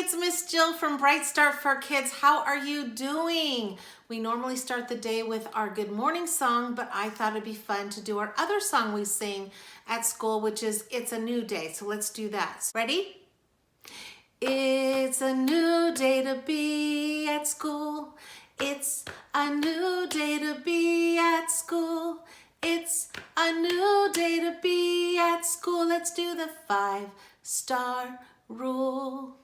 it's Miss Jill from Bright Start for Kids. How are you doing? We normally start the day with our good morning song, but I thought it'd be fun to do our other song we sing at school, which is It's a New Day. So let's do that. Ready? It's a new day to be at school. It's a new day to be at school. It's a new day to be at school. Let's do the 5-star rule.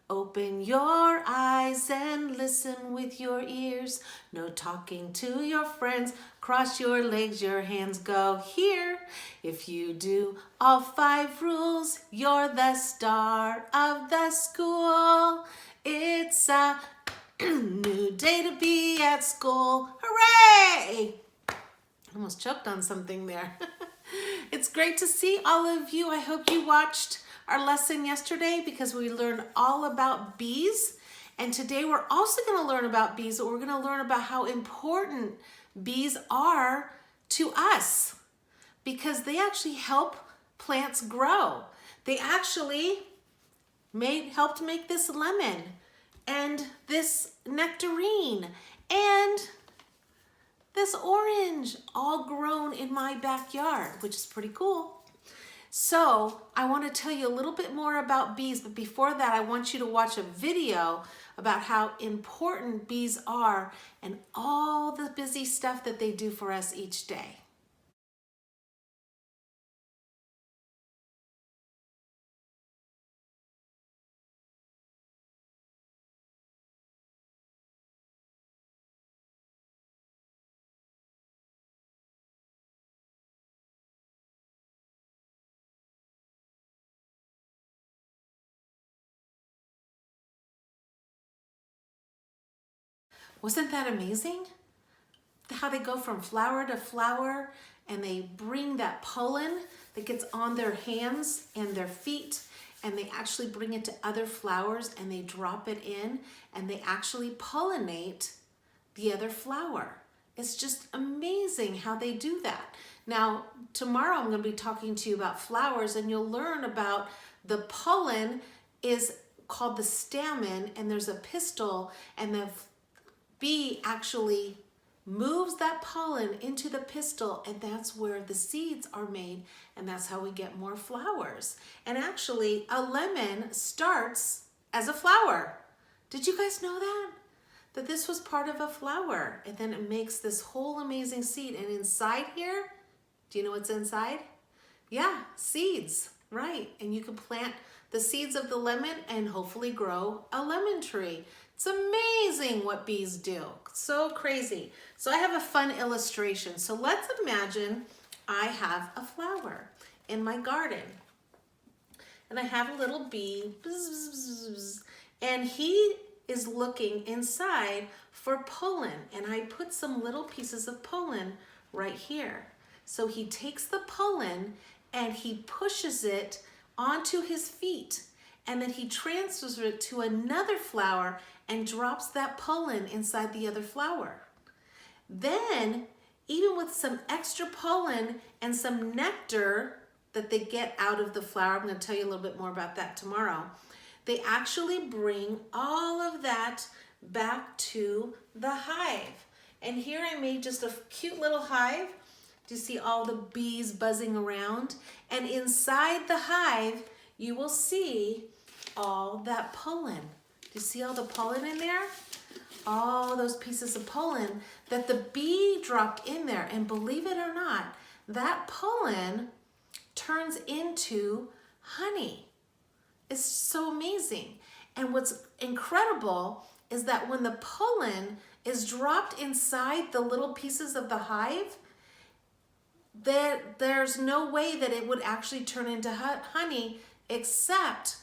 Open your eyes and listen with your ears. No talking to your friends. Cross your legs, your hands go here. If you do all 5 rules, you're the star of the school. It's a new day to be at school. Hooray! Almost choked on something there. It's great to see all of you. I hope you watched our lesson yesterday because we learned all about bees. And today we're also going to learn about bees, but we're going to learn about how important bees are to us because they actually help plants grow. They actually helped make this lemon and this nectarine and this orange all grown in my backyard, which is pretty cool. So I want to tell you a little bit more about bees, but before that, I want you to watch a video about how important bees are and all the busy stuff that they do for us each day. Wasn't that amazing? How they go from flower to flower and they bring that pollen that gets on their hands and their feet and they actually bring it to other flowers and they drop it in and they actually pollinate the other flower. It's just amazing how they do that. Now, tomorrow I'm going to be talking to you about flowers and you'll learn about the pollen is called the stamen and there's a pistil and the bee actually moves that pollen into the pistil and that's where the seeds are made and that's how we get more flowers. And actually a lemon starts as a flower. Did you guys know that? That this was part of a flower and then it makes this whole amazing seed and inside here, do you know what's inside? Yeah, seeds, right. And you can plant the seeds of the lemon and hopefully grow a lemon tree. It's amazing what bees do. So crazy. So I have a fun illustration. So let's imagine I have a flower in my garden. And I have a little bee. Bzz, bzz, bzz, bzz, and he is looking inside for pollen. And I put some little pieces of pollen right here. So he takes the pollen and he pushes it onto his feet. And then he transfers it to another flower and drops that pollen inside the other flower. Then, even with some extra pollen and some nectar that they get out of the flower, I'm going to tell you a little bit more about that tomorrow, they actually bring all of that back to the hive. And here I made just a cute little hive. Do you see all the bees buzzing around? And inside the hive, you will see all that pollen. Do you see all the pollen in there? All those pieces of pollen that the bee dropped in there. And believe it or not, that pollen turns into honey. It's so amazing. And what's incredible is that when the pollen is dropped inside the little pieces of the hive, there's no way that it would actually turn into honey except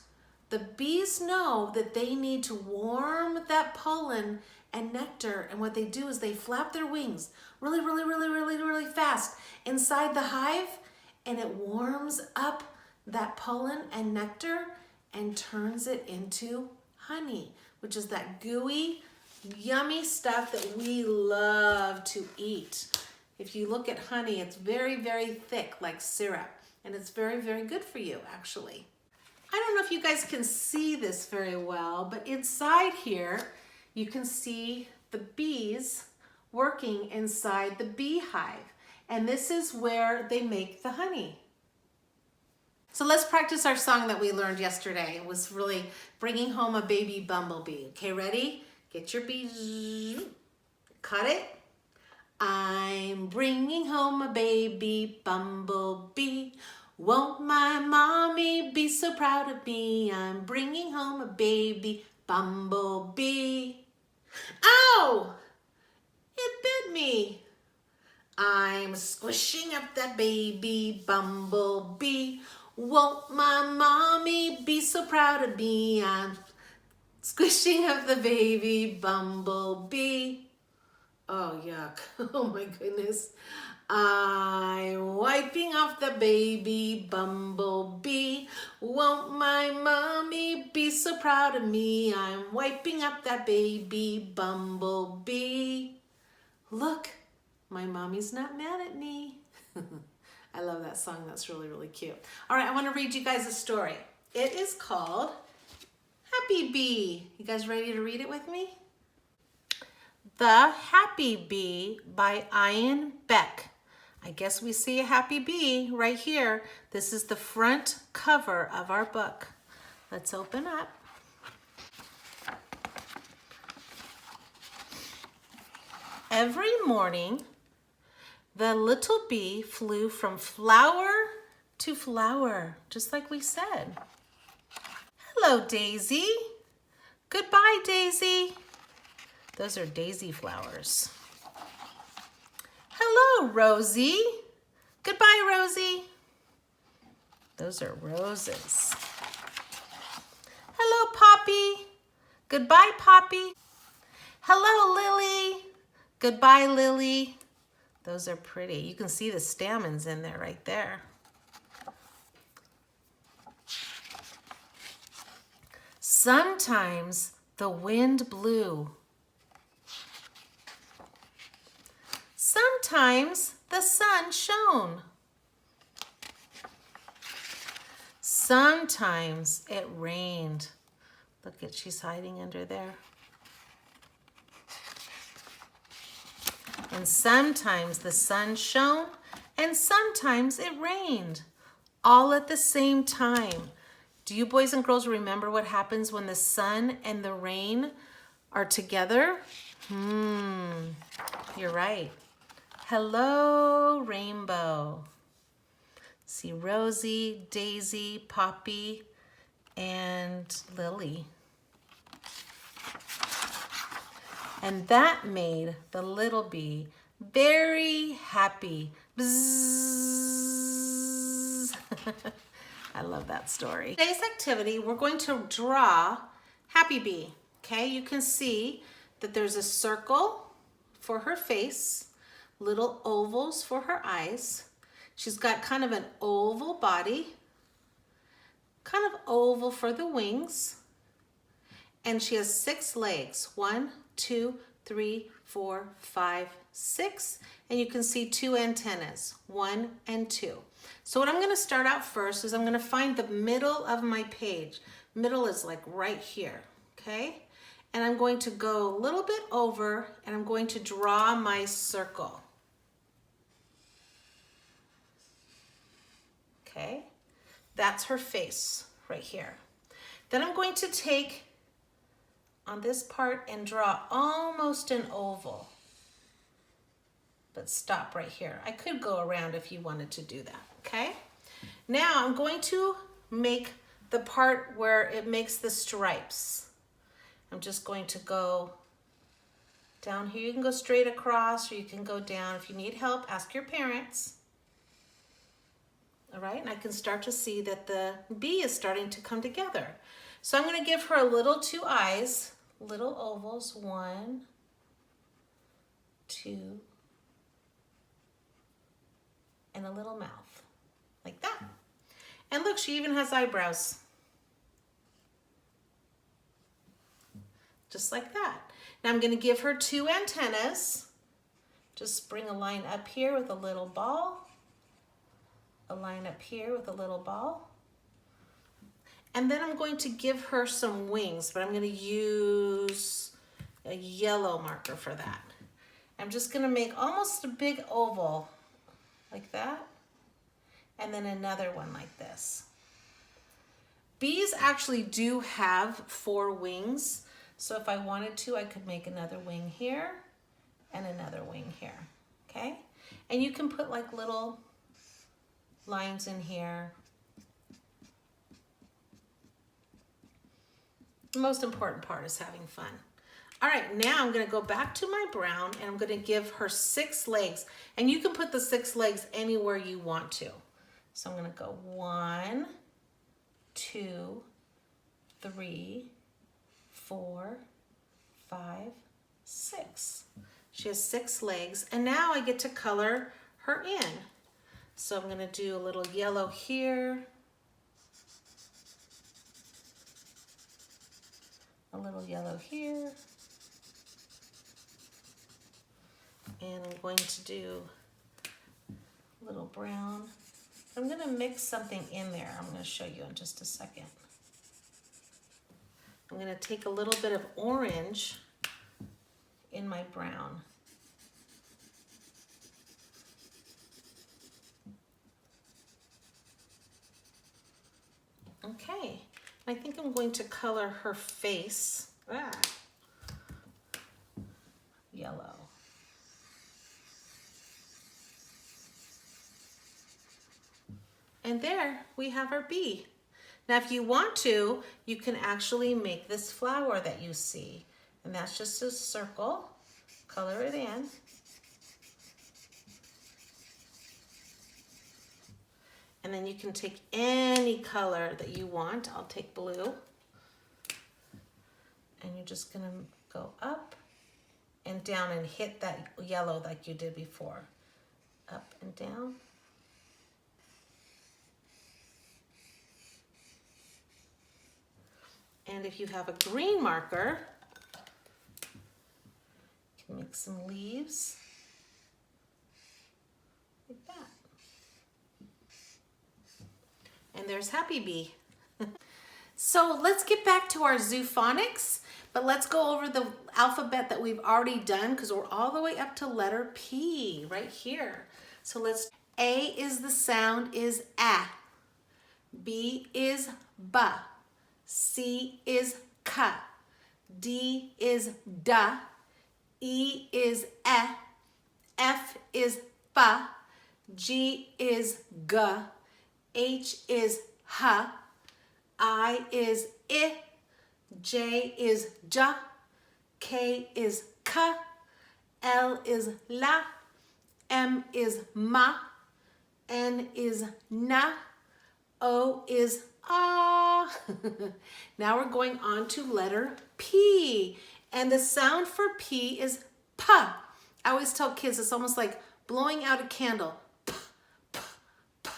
the bees know that they need to warm that pollen and nectar, and what they do is they flap their wings really fast inside the hive, and it warms up that pollen and nectar and turns it into honey, which is that gooey, yummy stuff that we love to eat. If you look at honey, it's very, very thick like syrup, and it's very, very good for you, actually. I don't know if you guys can see this very well, but inside here, you can see the bees working inside the beehive. And this is where they make the honey. So let's practice our song that we learned yesterday. It was really bringing home a baby bumblebee. Okay, ready? Get your bees. Cut it. I'm bringing home a baby bumblebee. Won't my mommy be so proud of me? I'm bringing home a baby bumblebee. Ow! It bit me. I'm squishing up that baby bumblebee. Won't my mommy be so proud of me? I'm squishing up the baby bumblebee. Oh, yuck. Oh my goodness. I'm wiping off the baby bumblebee. Won't my mommy be so proud of me? I'm wiping up that baby bumblebee. Look, my mommy's not mad at me. I love that song. That's really, really cute. All right, I want to read you guys a story. It is called Happy Bee. You guys ready to read it with me? The Happy Bee by Ian Beck. I guess we see a happy bee right here. This is the front cover of our book. Let's open up. Every morning, the little bee flew from flower to flower, just like we said. Hello, Daisy. Goodbye, Daisy. Those are daisy flowers. Hello, Rosie. Goodbye, Rosie. Those are roses. Hello, Poppy. Goodbye, Poppy. Hello, Lily. Goodbye, Lily. Those are pretty. You can see the stamens in there right there. Sometimes the wind blew. Sometimes the sun shone. Sometimes it rained. Look at, she's hiding under there. And sometimes the sun shone and sometimes it rained, all at the same time. Do you boys and girls remember what happens when the sun and the rain are together? You're right. Hello, rainbow. See Rosie, Daisy, Poppy, and Lily. And that made the little bee very happy. Bzzz. I love that story. Today's activity, we're going to draw Happy Bee. Okay, you can see that there's a circle for her face, little ovals for her eyes. She's got kind of an oval body, kind of oval for the wings, and she has 6 legs. 1, 2, 3, 4, 5, 6, and you can see 2 antennas, 1 and 2. So what I'm going to start out first is I'm going to find the middle of my page. Middle is like right here, okay? And I'm going to go a little bit over and I'm going to draw my circle. Okay, that's her face right here. Then I'm going to take on this part and draw almost an oval, but stop right here. I could go around if you wanted to do that, okay? Now I'm going to make the part where it makes the stripes. I'm just going to go down here. You can go straight across or you can go down. If you need help, ask your parents. All right, and I can start to see that the bee is starting to come together. So I'm going to give her a little 2 eyes, little ovals, 1, 2, and a little mouth, like that. And look, she even has eyebrows. Just like that. Now I'm going to give her 2 antennas. Just bring a line up here with a little ball. A line up here with a little ball. And then I'm going to give her some wings, but I'm going to use a yellow marker for that. I'm just going to make almost a big oval like that, and then another one like this. Bees actually do have 4 wings, so if I wanted to, I could make another wing here and another wing here, okay? And you can put like little lines in here. The most important part is having fun. All right, now I'm gonna go back to my brown and I'm gonna give her 6 legs. And you can put the 6 legs anywhere you want to. So I'm gonna go 1, 2, 3, 4, 5, 6. She has 6 legs, and now I get to color her in. So I'm gonna do a little yellow here, a little yellow here, and I'm going to do a little brown. I'm gonna mix something in there. I'm gonna show you in just a second. I'm gonna take a little bit of orange in my brown. Okay, I think I'm going to color her face. Yellow. And there we have our bee. Now if you want to, you can actually make this flower that you see. And that's just a circle. Color it in. And then you can take any color that you want. I'll take blue. And you're just gonna go up and down and hit that yellow like you did before. Up and down. And if you have a green marker, you can make some leaves like that. And there's Happy Bee. So let's get back to our Zoophonics, but let's go over the alphabet that we've already done because we're all the way up to letter P right here. So let's, A is the sound is A. B is ba. C is ka. D is da. E is e. F is fa. G is ga. H is ha. I is I. J is ja. K is ka. L is la. M is ma. N is na. O is ah. Now we're going on to letter P. And the sound for P is pa. I always tell kids it's almost like blowing out a candle. Pa, pa, pa.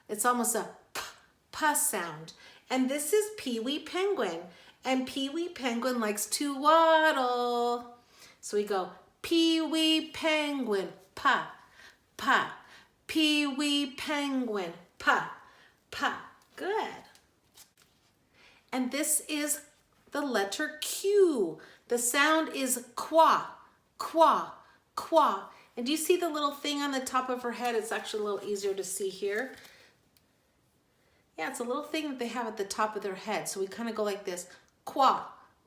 It's almost a pa, pa sound. And this is Pee-wee Penguin. And Pee-wee Penguin likes to waddle. So we go Pee-wee Penguin, pa, pa. Pee-wee Penguin, pa, pa. Good. And this is the letter Q. The sound is qua, qua, qua. And do you see the little thing on the top of her head? It's actually a little easier to see here. Yeah, it's a little thing that they have at the top of their head. So we kind of go like this. Qua,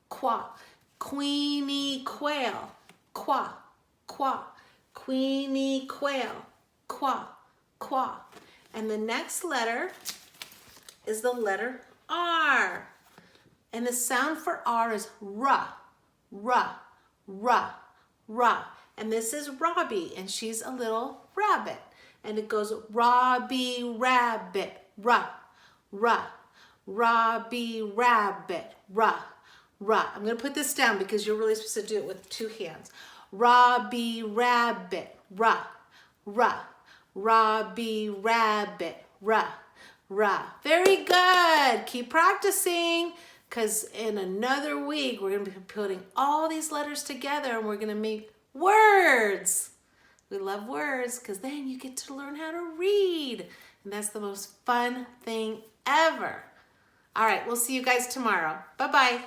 qua. Queenie quail. Qua, qua. Queenie quail. Qua, qua. And the next letter is the letter R. And the sound for R is ra, ra, ra, ra. And this is Robbie, and she's a little rabbit. And it goes Robbie rabbit, ra, ra. Robbie rabbit, ra, ra. I'm gonna put this down because you're really supposed to do it with 2 hands. Robbie rabbit, ra, ra. Robbie rabbit, ra, ra. Very good. Keep practicing because in another week we're going to be putting all these letters together and we're going to make words. We love words because then you get to learn how to read. And that's the most fun thing ever. All right, we'll see you guys tomorrow. Bye-bye.